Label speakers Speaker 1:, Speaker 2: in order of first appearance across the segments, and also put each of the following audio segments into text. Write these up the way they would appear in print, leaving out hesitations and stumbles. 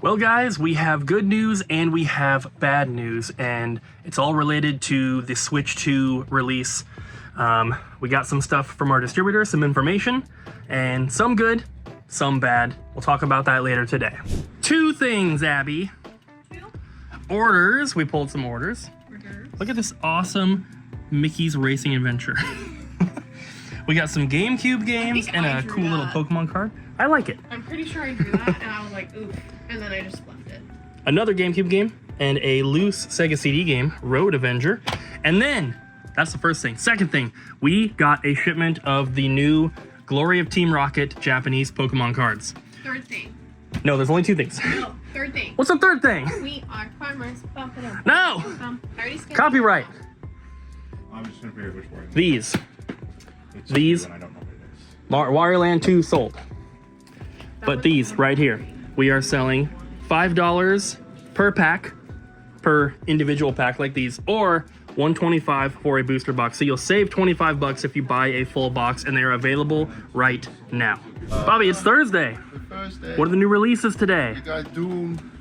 Speaker 1: Well guys, we have good news and we have bad news, and it's all related to the Switch 2 release. We got some stuff from our distributor, some information, and some good, some bad. We'll talk about that later today. Two things, Abby. Orders. We pulled some orders. Look at this awesome Mickey's Racing Adventure. We got some GameCube games and a cool little Pokemon card. I like it.
Speaker 2: I'm pretty sure I drew that and I was like, oof. And then I just left it.
Speaker 1: Another GameCube game and a loose Sega CD game, Road Avenger. And then, that's the first thing. Second thing, we got a shipment of the new Glory of Team Rocket Japanese Pokemon cards.
Speaker 2: Third thing.
Speaker 1: No, there's only two things.
Speaker 2: No, third thing.
Speaker 1: What's the third thing?
Speaker 2: We are farmers. Bump it up.
Speaker 1: No!
Speaker 2: I already skipped
Speaker 1: Copyright.
Speaker 3: I'm just gonna figure which one.
Speaker 1: These.
Speaker 3: It's
Speaker 1: These.
Speaker 3: I don't know what it is.
Speaker 1: Wario Land 2 sold. But these right here, we are selling $5 per pack, per individual pack like these, or $125 for a booster box. So you'll save 25 bucks if you buy a full box, and they are available right now. Bobby, it's Thursday.
Speaker 3: Thursday.
Speaker 1: What are the new releases today?
Speaker 3: You got Doom.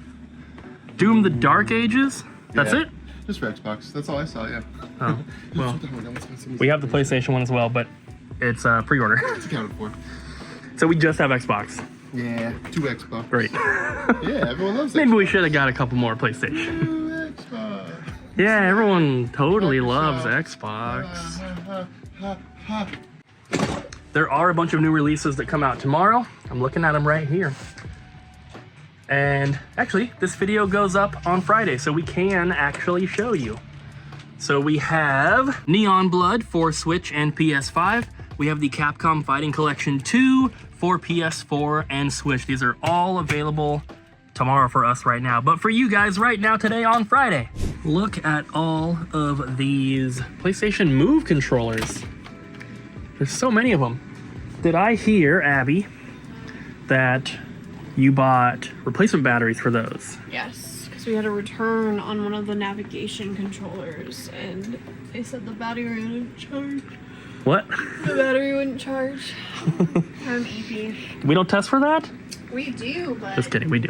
Speaker 1: Doom the Dark Ages? That's
Speaker 3: Yeah.
Speaker 1: it?
Speaker 3: Just for Xbox. That's all I saw, yeah.
Speaker 1: Oh, well, we have the PlayStation one as well, but it's pre-order.
Speaker 3: It's accounted for.
Speaker 1: So we just have Xbox.
Speaker 3: Yeah, 2 Xbox.
Speaker 1: Great.
Speaker 3: Yeah, everyone loves
Speaker 1: Maybe
Speaker 3: Xbox.
Speaker 1: we should have got a couple more PlayStation.
Speaker 3: 2 Xbox.
Speaker 1: Yeah, everyone totally
Speaker 3: Microsoft.
Speaker 1: loves Xbox. There are a bunch of new releases that come out tomorrow. I'm looking at them right here. And actually, this video goes up on Friday, so we can actually show you. So we have Neon Blood for Switch and PS5. We have the Capcom Fighting Collection 2 for PS4 and Switch. These are all available tomorrow for us right now, but for you guys right now today on Friday. Look at all of these PlayStation Move controllers. There's so many of them. Did I hear, Abby, that you bought replacement batteries for those?
Speaker 2: Yes, because we had a return on one of the navigation controllers and they said the battery wouldn't charge.
Speaker 1: What?
Speaker 2: The battery wouldn't charge. From EP.
Speaker 1: We don't test for that?
Speaker 2: We do, but
Speaker 1: Just kidding, we do.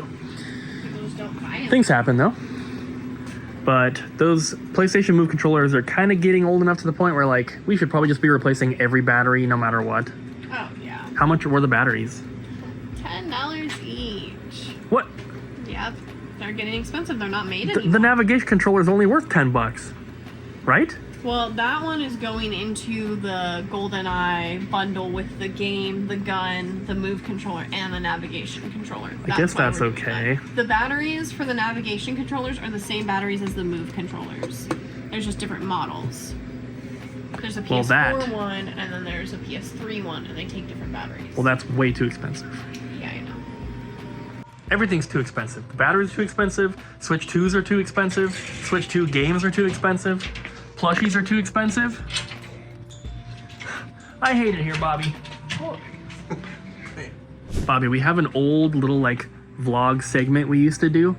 Speaker 2: people just don't buy them.
Speaker 1: Things happen though. But those PlayStation Move controllers are kind of getting old enough to the point where like we should probably just be replacing every battery no matter what.
Speaker 2: Oh, yeah.
Speaker 1: How much were the batteries?
Speaker 2: $10 each.
Speaker 1: What?
Speaker 2: Yep. They're getting expensive. They're not made
Speaker 1: The
Speaker 2: anymore.
Speaker 1: navigation controller is only worth 10 bucks, right?
Speaker 2: Well, that one is going into the GoldenEye bundle with the game, the gun, the move controller, and the navigation controller.
Speaker 1: I guess
Speaker 2: why
Speaker 1: that's
Speaker 2: we're doing
Speaker 1: okay.
Speaker 2: that. The batteries for the navigation controllers are the same batteries as the move controllers. There's just different models. There's a PS4 one, and then there's a PS3 one, and they take different batteries.
Speaker 1: Well, that's way too expensive.
Speaker 2: Yeah, I know.
Speaker 1: Everything's too expensive. The batteries are too expensive. Switch 2s are too expensive. Switch 2 games are too expensive. Plushies are too expensive. I hate it here, Bobby. Bobby, we have an old little like vlog segment we used to do,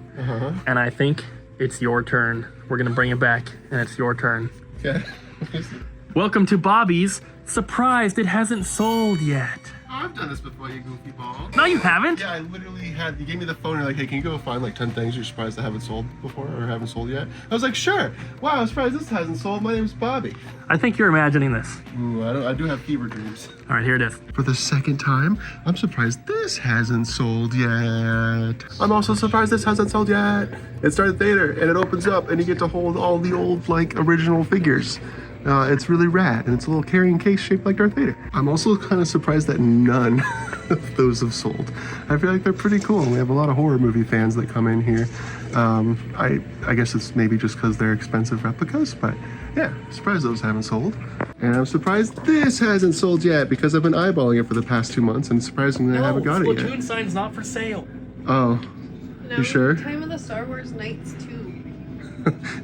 Speaker 1: and I think it's your turn. We're gonna bring it back, and it's your turn.
Speaker 3: Okay.
Speaker 1: Welcome to Bobby's Surprised It Hasn't Sold Yet.
Speaker 3: I've done this before, you goofy ball.
Speaker 1: No, you haven't.
Speaker 3: Yeah, I literally had, you gave me the phone, you're like, hey, can you go find like 10 things you're surprised I haven't sold before or haven't sold yet? I was like, sure. Wow, I'm surprised this hasn't sold. My name's Bobby.
Speaker 1: I think you're imagining this.
Speaker 3: Ooh, I do have fever dreams.
Speaker 1: All right, here it is.
Speaker 3: For the second time, I'm surprised this hasn't sold yet. I'm also surprised this hasn't sold yet. It's Darth Vader, and it opens up, and you get to hold all the old, like, original figures. It's really rad, and it's a little carrying case shaped like Darth Vader. I'm also kind of surprised that none of those have sold. I feel like they're pretty cool. We have a lot of horror movie fans that come in here. I guess it's maybe just because they're expensive replicas, but yeah, surprised those haven't sold. And I'm surprised this hasn't sold yet because I've been eyeballing it for the past 2 months, and surprisingly I haven't got it yet.
Speaker 1: Splatoon sign's not for sale.
Speaker 3: Oh,
Speaker 2: No,
Speaker 3: you sure?
Speaker 2: Time of the Star Wars Knights 2.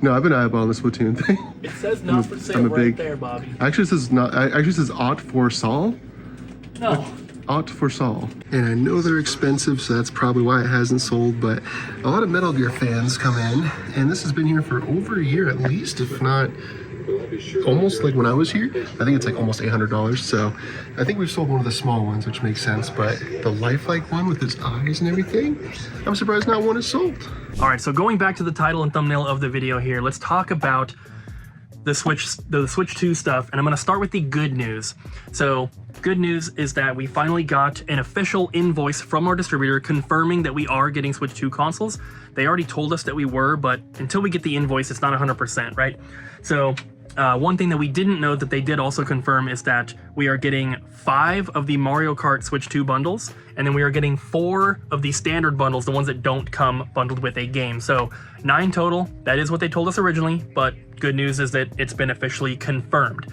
Speaker 3: No, I've been eyeballing the Splatoon thing.
Speaker 1: It says not for sale
Speaker 3: I'm a
Speaker 1: right
Speaker 3: big-
Speaker 1: there, Bobby.
Speaker 3: Actually, it says not. Actually, it says Aught for Saul.
Speaker 1: No.
Speaker 3: Aught for Saul. And I know they're expensive, so that's probably why it hasn't sold, but a lot of Metal Gear fans come in, and this has been here for over a year at least, if not almost like when I was here. I think it's like almost $800. So I think we've sold one of the small ones, which makes sense. But the lifelike one with its eyes and everything, I'm surprised not one is sold.
Speaker 1: All right, so going back to the title and thumbnail of the video here, let's talk about the Switch 2 stuff, and I'm going to start with the good news. So good news is that we finally got an official invoice from our distributor confirming that we are getting Switch 2 consoles. They already told us that we were, but until we get the invoice, it's not 100%, right? So one thing that we didn't know that they did also confirm is that we are getting 5 of the Mario Kart Switch 2 bundles, and then we are getting 4 of the standard bundles, the ones that don't come bundled with a game. So 9 total. That is what they told us originally, but good news is that it's been officially confirmed.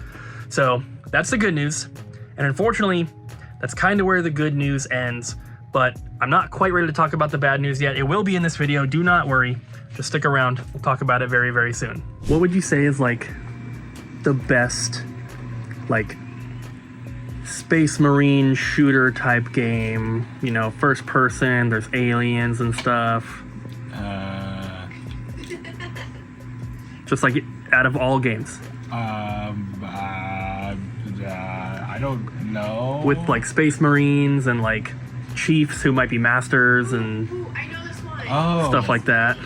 Speaker 1: So that's the good news. And unfortunately, that's kind of where the good news ends, but I'm not quite ready to talk about the bad news yet. It will be in this video, do not worry. Just stick around, we'll talk about it very, very soon. What would you say is like the best, like, Space Marine shooter type game? You know, first person, there's aliens and stuff. Just like out of all games.
Speaker 4: I don't know.
Speaker 1: With like Space Marines and like chiefs who might be masters and
Speaker 2: Ooh, I know this one.
Speaker 1: stuff like that.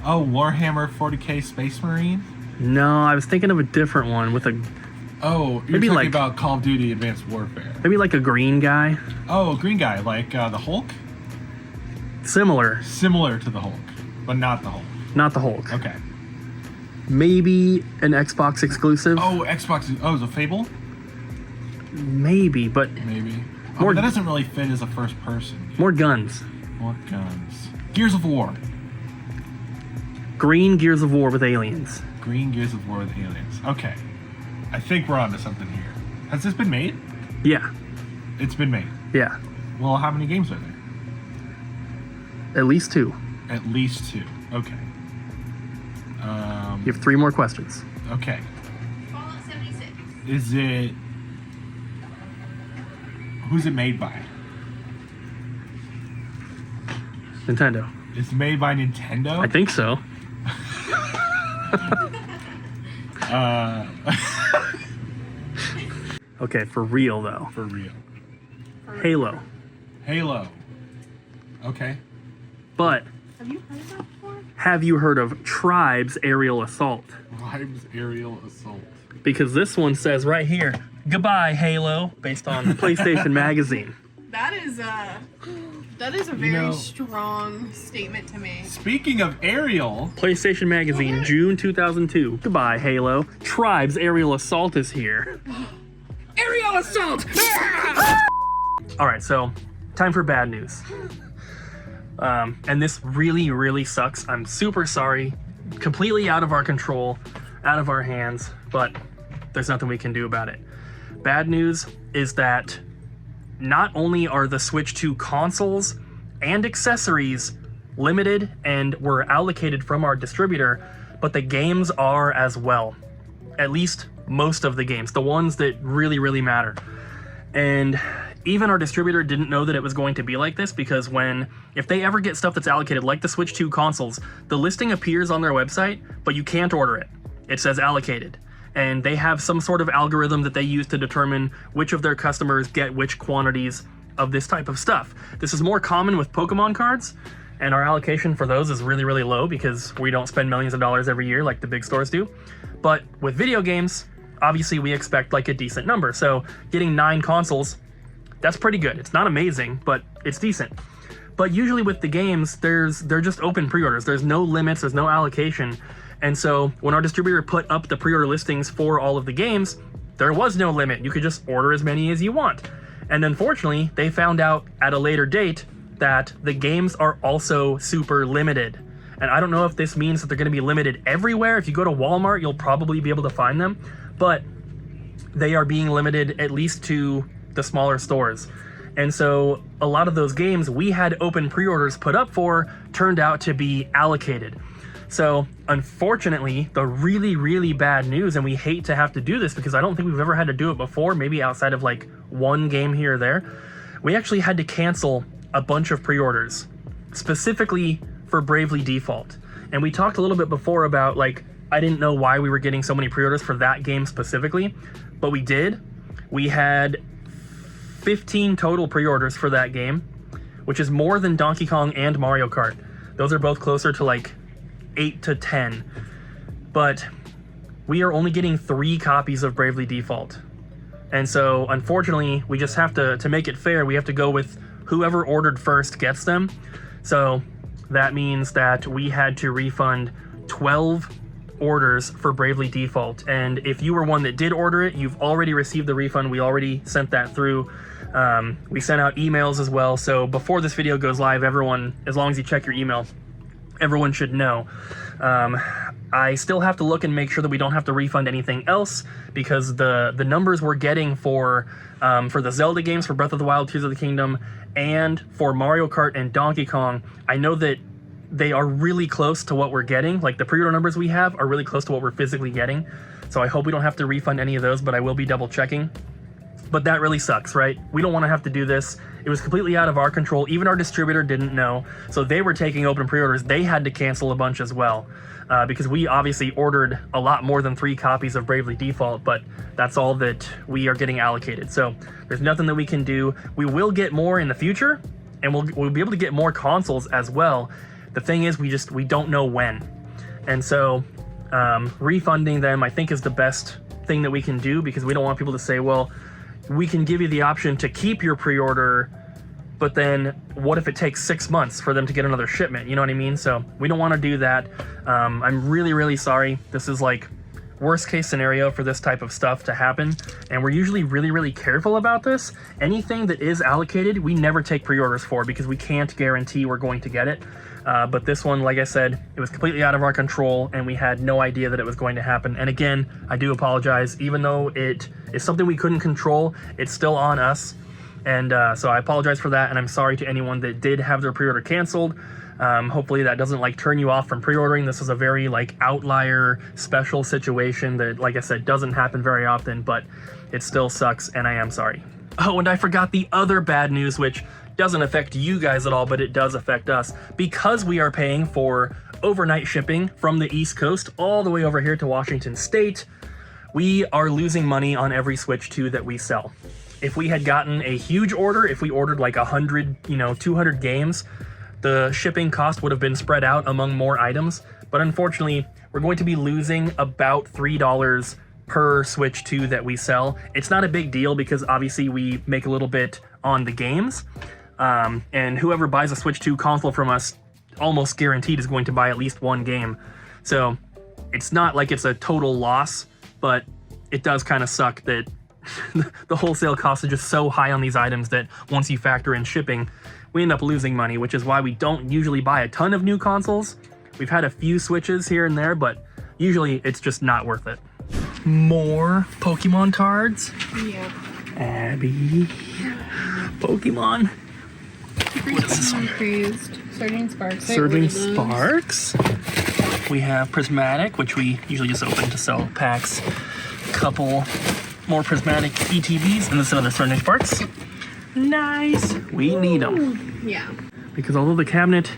Speaker 4: Oh, Warhammer 40K Space Marine?
Speaker 1: No, I was thinking of a different one with a,
Speaker 4: Oh, you're
Speaker 1: Maybe
Speaker 4: talking
Speaker 1: like-
Speaker 4: about Call of Duty Advanced Warfare.
Speaker 1: maybe like a green guy.
Speaker 4: Oh, green guy, like the Hulk?
Speaker 1: Similar,
Speaker 4: Similar to the Hulk, but not the Hulk.
Speaker 1: not the Hulk.
Speaker 4: Okay.
Speaker 1: Maybe an Xbox exclusive.
Speaker 4: Oh, Xbox. Oh, is it Fable?
Speaker 1: Maybe, but
Speaker 4: Maybe. Oh,
Speaker 1: More-
Speaker 4: but that doesn't really fit as a first person.
Speaker 1: more guns.
Speaker 4: More guns. Gears of War.
Speaker 1: Green Gears of War with aliens.
Speaker 4: Green Gears of War with aliens. Okay. I think we're onto something here. Has this been made?
Speaker 1: Yeah,
Speaker 4: It's been made.
Speaker 1: yeah.
Speaker 4: Well, how many games are there?
Speaker 1: At least 2.
Speaker 4: At least 2. Okay.
Speaker 1: You have 3 more questions.
Speaker 4: Okay.
Speaker 2: Fallout 76.
Speaker 4: Is it... Who's it made by?
Speaker 1: Nintendo.
Speaker 4: It's made by Nintendo?
Speaker 1: I think so. Okay, for real though.
Speaker 4: For real.
Speaker 1: Halo.
Speaker 4: Halo. Okay.
Speaker 1: But
Speaker 2: Have you heard of that before?
Speaker 1: have you heard of Tribe's Aerial Assault?
Speaker 4: Rhymes Aerial Assault.
Speaker 1: Because this one says right here, "Goodbye, Halo," based on PlayStation Magazine.
Speaker 2: That is a very
Speaker 4: know-
Speaker 2: strong statement to make.
Speaker 4: Speaking of aerial,
Speaker 1: PlayStation Magazine, June 2002. Goodbye, Halo. Tribe's Aerial Assault is here. Aerial Assault! Alright, so time for bad news. And this really, really sucks. I'm super sorry. Completely out of our control, out of our hands, but there's nothing we can do about it. Bad news is that not only are the Switch 2 consoles and accessories limited and were allocated from our distributor, but the games are as well. At least most of the games, the ones that really, really matter. And even our distributor didn't know that it was going to be like this, because if they ever get stuff that's allocated, like the Switch 2 consoles, the listing appears on their website, but you can't order it. It says allocated. And they have some sort of algorithm that they use to determine which of their customers get which quantities of this type of stuff. This is more common with Pokemon cards, and our allocation for those is really, really low because we don't spend millions of dollars every year like the big stores do. But with video games, obviously we expect like a decent number. So getting 9 consoles, that's pretty good. It's not amazing, but it's decent. But usually with the games, they're just open pre-orders. There's no limits, there's no allocation. And so when our distributor put up the pre-order listings for all of the games, there was no limit. You could just order as many as you want. And unfortunately, they found out at a later date that the games are also super limited. And I don't know if this means that they're gonna be limited everywhere. If you go to Walmart, you'll probably be able to find them, but they are being limited at least to the smaller stores. And so a lot of those games we had open pre-orders put up for turned out to be allocated. So unfortunately, the really, really bad news, and we hate to have to do this because I don't think we've ever had to do it before, maybe outside of like one game here or there, we actually had to cancel a bunch of pre-orders, specifically for Bravely Default. And we talked a little bit before about like I didn't know why we were getting so many pre-orders for that game specifically, but we did. We had 15 total pre-orders for that game, which is more than Donkey Kong and Mario Kart. Those are both closer to like 8 to 10. But we are only getting 3 copies of Bravely Default. And so, unfortunately, we just have to make it fair, we have to go with whoever ordered first gets them. So that means that we had to refund 12 orders for Bravely Default. And if you were one that did order it, you've already received the refund. We already sent that through. We sent out emails as well. So before this video goes live, everyone, as long as you check your email, everyone should know. I still have to look and make sure that we don't have to refund anything else, because the numbers we're getting for the Zelda games, for Breath of the Wild, Tears of the Kingdom, and for Mario Kart and Donkey Kong, I know that they are really close to what we're getting. Like, the pre-order numbers we have are really close to what we're physically getting. So I hope we don't have to refund any of those, but I will be double checking. But that really sucks, right? We don't want to have to do this. It was completely out of our control. Even our distributor didn't know. So they were taking open pre-orders. They had to cancel a bunch as well. Because we obviously ordered a lot more than 3 copies of Bravely Default, but that's all that we are getting allocated. So there's nothing that we can do. We will get more in the future, and we'll be able to get more consoles as well. The thing is, we don't know when. And so refunding them, I think, is the best thing that we can do, because we don't want people to say, well, we can give you the option to keep your pre-order, but then what if it takes 6 months for them to get another shipment? You know what I mean? So we don't want to do that. I'm really, really sorry. This is like worst case scenario for this type of stuff to happen. And we're usually really, really careful about this. Anything that is allocated, we never take pre-orders for, because we can't guarantee we're going to get it. But this one, like I said, it was completely out of our control, and we had no idea that it was going to happen. And again, I do apologize. Even though it is something we couldn't control, it's still on us. And so I apologize for that, and I'm sorry to anyone that did have their pre-order canceled. Hopefully that doesn't like turn you off from pre-ordering. This is a very like outlier special situation that, like I said, doesn't happen very often, but it still sucks, and I am sorry. Oh, and I forgot the other bad news, which doesn't affect you guys at all, but it does affect us. Because we are paying for overnight shipping from the East Coast all the way over here to Washington State, we are losing money on every Switch 2 that we sell. If we had gotten a huge order, if we ordered like 100, 200 games, the shipping cost would have been spread out among more items. But unfortunately, we're going to be losing about $3 per Switch 2 that we sell. It's not a big deal, because obviously we make a little bit on the games. And whoever buys a Switch 2 console from us, almost guaranteed, is going to buy at least one game. So it's not like it's a total loss, but it does kind of suck that the wholesale cost is just so high on these items that once you factor in shipping, we end up losing money, which is why we don't usually buy a ton of new consoles. We've had a few Switches here and there, but usually it's just not worth it. More Pokemon cards.
Speaker 2: Yeah.
Speaker 1: Abby. Pokemon.
Speaker 2: What is this one? Surging Sparks.
Speaker 1: Surging Sparks. We have Prismatic, which we usually just open to sell packs. Couple more Prismatic ETBs, and this is another Surging Sparks. Nice. We need them.
Speaker 2: Yeah.
Speaker 1: Because although the cabinet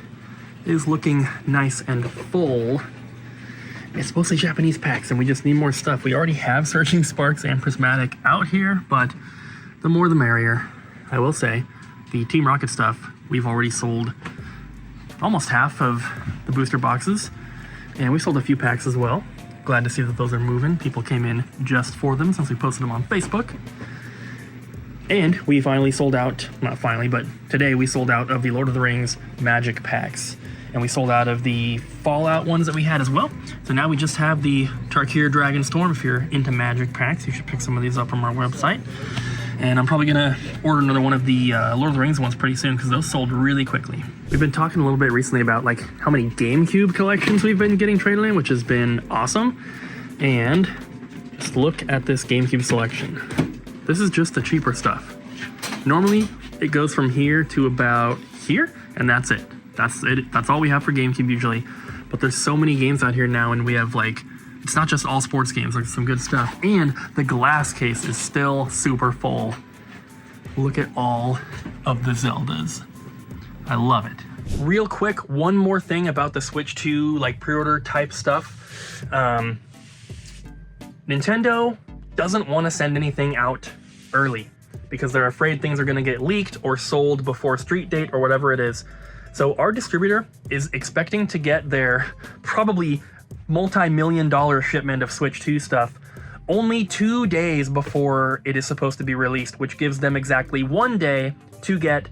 Speaker 1: is looking nice and full, it's mostly Japanese packs, and we just need more stuff. We already have Surging Sparks and Prismatic out here, but the more the merrier. I will say, the Team Rocket stuff, we've already sold almost half of the booster boxes, and we sold a few packs as well. Glad to see that those are moving. People came in just for them since we posted them on Facebook. And we finally sold out, not finally, but today we sold out of the Lord of the Rings Magic packs. And we sold out of the Fallout ones that we had as well. So now we just have the Tarkir Dragonstorm. If you're into Magic packs, you should pick some of these up from our website. And I'm probably gonna order another one of the Lord of the Rings ones pretty soon, because those sold really quickly. We've been talking a little bit recently about like how many Gamecube collections we've been getting traded in, which has been awesome. And just look at this Gamecube selection. This is just the cheaper stuff. Normally, it goes from here to about here, and that's it. That's it. That's all we have for Gamecube usually. But there's so many games out here now, and we have like, it's not just all sports games, like some good stuff. And the glass case is still super full. Look at all of the Zeldas. I love it. Real quick, one more thing about the Switch 2 like pre-order type stuff. Nintendo doesn't want to send anything out early because they're afraid things are going to get leaked or sold before street date or whatever it is. So our distributor is expecting to get their probably multi-million-dollar shipment of Switch 2 stuff only 2 days before it is supposed to be released, which gives them exactly 1 day to get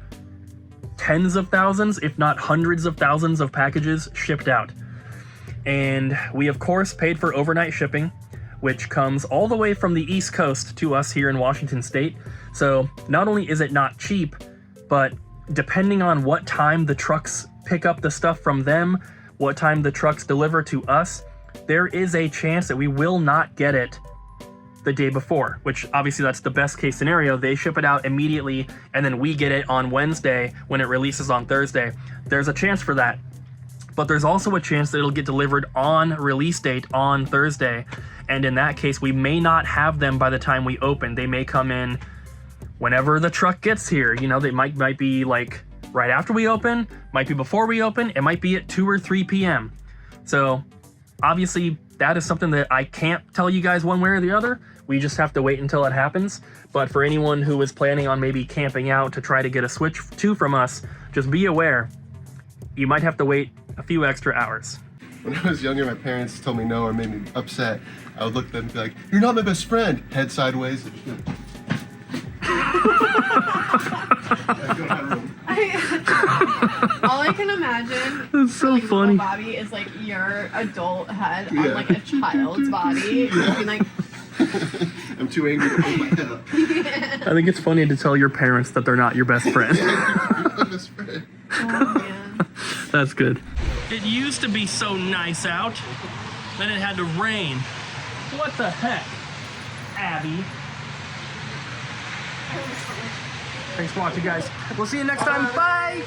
Speaker 1: tens of thousands, if not hundreds of thousands of packages shipped out. And we of course paid for overnight shipping, which comes all the way from the East Coast to us here in Washington State. So not only is it not cheap, but depending on what time the trucks pick up the stuff from them, what time the trucks deliver to us, there is a chance that we will not get it the day before, which obviously that's the best case scenario. They ship it out immediately and then we get it on Wednesday when it releases on Thursday. There's a chance for that. But there's also a chance that it'll get delivered on release date on Thursday. And in that case, we may not have them by the time we open. They may come in whenever the truck gets here. You know, they might be like right after we open, might be before we open, it might be at 2 or 3 p.m. So obviously that is something that I can't tell you guys one way or the other. We just have to wait until it happens. But for anyone who is planning on maybe camping out to try to get a Switch 2 from us, just be aware, you might have to wait a few extra hours.
Speaker 3: When I was younger, my parents told me no or made me upset. I would look at them and be like, "You're not my best friend." Head sideways.
Speaker 2: All I can imagine
Speaker 1: That's so
Speaker 2: like,
Speaker 1: funny.
Speaker 2: Bobby is like your adult head on like a child's body. Being like,
Speaker 3: I'm too angry to hold my head up.
Speaker 1: I think it's funny to tell your parents that they're not your best friend.
Speaker 3: You're my best friend.
Speaker 2: oh man.
Speaker 1: That's good. It used to be so nice out, then it had to rain. What the heck, Abby? Thanks for watching, guys. We'll see you next time. Bye!